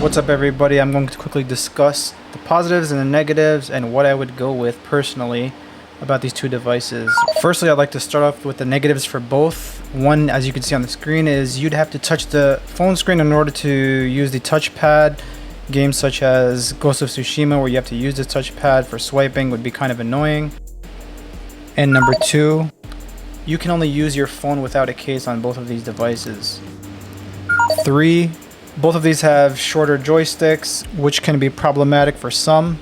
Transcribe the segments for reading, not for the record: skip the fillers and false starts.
What's up everybody, I'm going to quickly discuss the positives and the negatives and what I would go with personally about these two devices. Firstly, I'd like to start off with the negatives for both. One, as you can see on the screen, is you'd have to touch the phone screen in order to use the touchpad. Games such as Ghost of Tsushima, where you have to use the touchpad for swiping, would be kind of annoying. And number two, you can only use your phone without a case on both of these devices. Three, both of these have shorter joysticks, which can be problematic for some.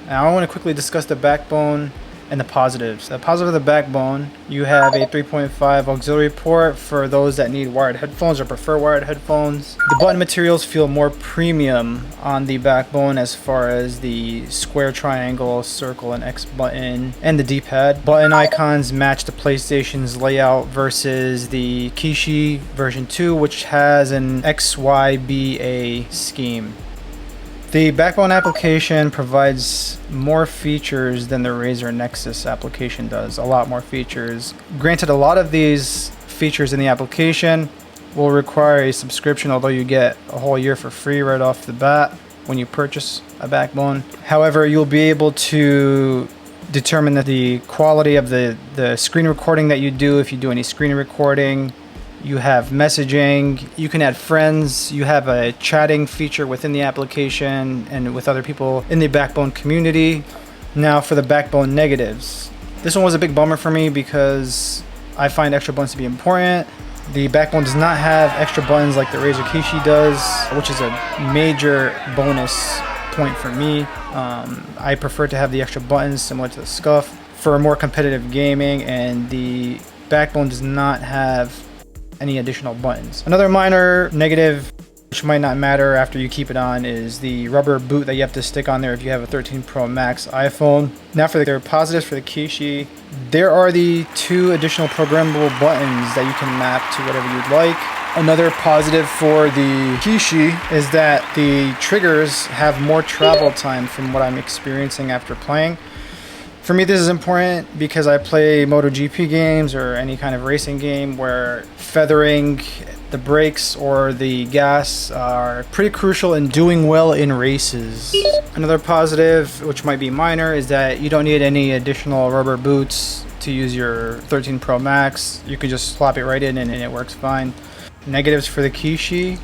Now I want to quickly discuss the backbone and the positives. The positive of the backbone, you have a 3.5 auxiliary port for those that need wired headphones or prefer wired headphones. The button materials feel more premium on the backbone as far as the square, triangle, circle, and X button and the D-pad. Button icons match the PlayStation's layout versus the Kishi version 2, which has an XYBA scheme. The backbone application provides more features than the Razer Nexus application does, a lot more features. Granted, a lot of these features in the application will require a subscription, although you get a whole year for free right off the bat when you purchase a backbone. However, you'll be able to determine that the quality of the screen recording that you do, if you do any screen recording. You have messaging, you can add friends, you have a chatting feature within the application and with other people in the backbone community. Now for the backbone negatives. This one was a big bummer for me because I find extra buttons to be important. The backbone does not have extra buttons like the Razer Kishi does, which is a major bonus point for me. I prefer to have the extra buttons similar to the Scuff for more competitive gaming, and the backbone does not have any additional buttons. Another minor negative, which might not matter after you keep it on, is the rubber boot that you have to stick on there if you have a 13 Pro Max iPhone. Now for the positives for the Kishi, there are the two additional programmable buttons that you can map to whatever you'd like. Another positive for the Kishi is that the triggers have more travel time from what I'm experiencing after playing. For me, this is important because I play MotoGP games or any kind of racing game where feathering the brakes or the gas are pretty crucial in doing well in races. Another positive, which might be minor, is that you don't need any additional rubber boots to use your 13 Pro Max. You can just slap it right in and it works fine. Negatives for the Kishi.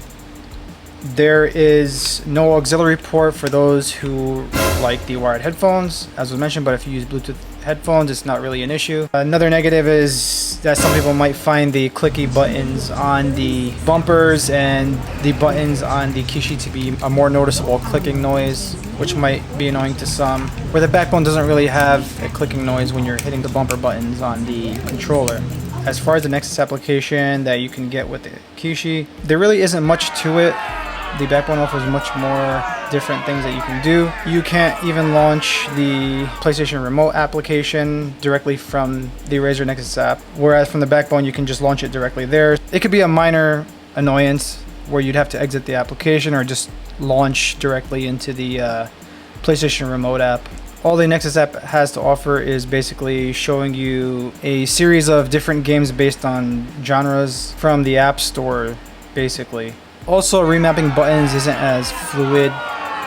There is no auxiliary port for those who like the wired headphones, as was mentioned, but if you use Bluetooth headphones, it's not really an issue. Another negative is that some people might find the clicky buttons on the bumpers and the buttons on the Kishi to be a more noticeable clicking noise, which might be annoying to some, where the backbone doesn't really have a clicking noise when you're hitting the bumper buttons on the controller. As far as the Nexus application that you can get with the Kishi, there really isn't much to it. The backbone offers much more different things that you can do. You can't even launch the PlayStation Remote application directly from the Razer Nexus app, whereas from the backbone you can just launch it directly there. It could be a minor annoyance where you'd have to exit the application or just launch directly into the PlayStation Remote app. All the Nexus app has to offer is basically showing you a series of different games based on genres from the App Store, basically. Also, remapping buttons isn't as fluid.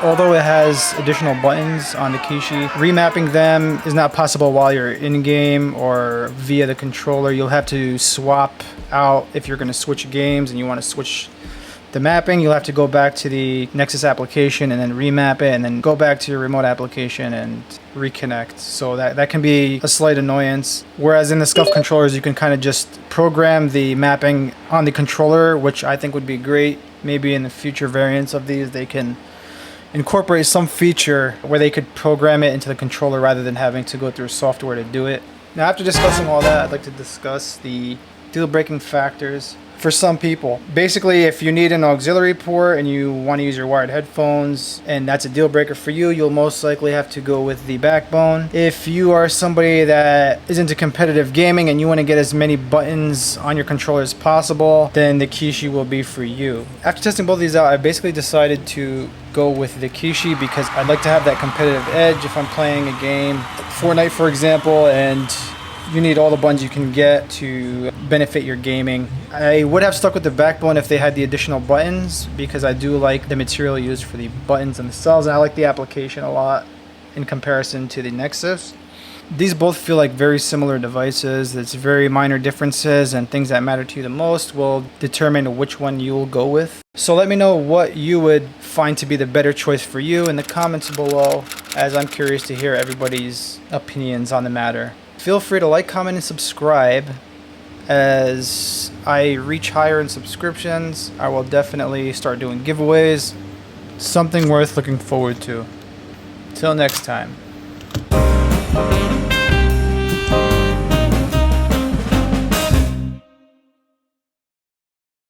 Although it has additional buttons on the Kishi, remapping them is not possible while you're in-game or via the controller. You'll have to swap out if you're going to switch games and you want to switch the mapping. You'll have to go back to the Nexus application and then remap it, and then go back to your remote application and reconnect. So that can be a slight annoyance. Whereas in the Scuff controllers, you can kind of just program the mapping on the controller, which I think would be great. Maybe in the future variants of these, they can incorporate some feature where they could program it into the controller rather than having to go through software to do it. Now, after discussing all that, I'd like to discuss the deal-breaking factors for some people. Basically, if you need an auxiliary port and you want to use your wired headphones and that's a deal breaker for you, you'll most likely have to go with the backbone. If you are somebody that is into competitive gaming and you want to get as many buttons on your controller as possible, then the Kishi will be for you. After testing both of these out, I basically decided to go with the Kishi because I'd like to have that competitive edge if I'm playing a game, Fortnite for example, and you need all the buttons you can get to benefit your gaming. I would have stuck with the Backbone if they had the additional buttons, because I do like the material used for the buttons themselves, and I like the application a lot in comparison to the Nexus. These both feel like very similar devices. It's very minor differences, and things that matter to you the most will determine which one you'll go with. So let me know what you would find to be the better choice for you in the comments below, as I'm curious to hear everybody's opinions on the matter. Feel free to like, comment, and subscribe. As I reach higher in subscriptions, I will definitely start doing giveaways. Something worth looking forward to. Till next time.